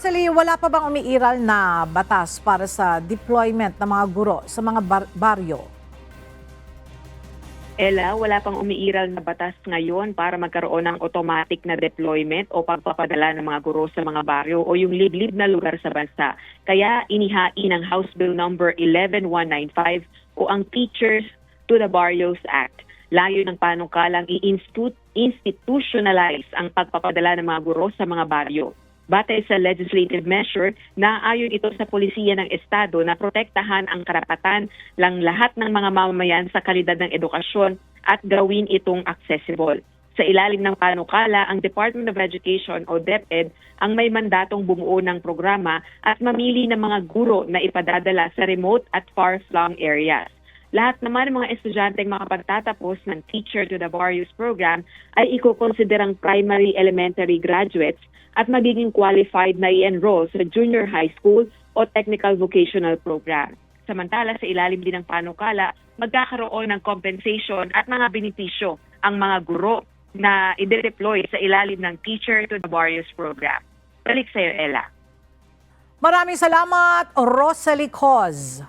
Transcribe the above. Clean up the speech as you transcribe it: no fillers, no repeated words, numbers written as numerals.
Rosalie, wala pa bang umiiral na batas para sa deployment ng mga guro sa mga baryo? Ella, wala pang umiiral na batas ngayon para magkaroon ng automatic na deployment o pagpapadala ng mga guro sa mga baryo o yung liblib na lugar sa bansa. Kaya inihain ng House Bill number 11195 o ang Teachers to the Barrios Act. Layo ng panukalang i-institutionalize ang pagpapadala ng mga guro sa mga baryo. Batay sa legislative measure na ayon ito sa Polisiya ng Estado na protektahan ang karapatan ng lahat ng mga mamamayan sa kalidad ng edukasyon at gawin itong accessible. Sa ilalim ng panukala, ang Department of Education o DepEd ang may mandatong bumuo ng programa at mamili ng mga guro na ipadadala sa remote at far-flung areas. Lahat naman ng mga estudyanteng makapagtatapos ng Teacher to the Barrios program ay ikukonsiderang primary elementary graduates at magiging qualified na i-enroll sa junior high school o technical vocational program. Samantala, sa ilalim din ng panukala, magkakaroon ng compensation at mga benepisyo ang mga guro na i-deploy sa ilalim ng Teacher to the Barrios program. Balik sa iyo, Ella. Maraming salamat, Rosalie Coz.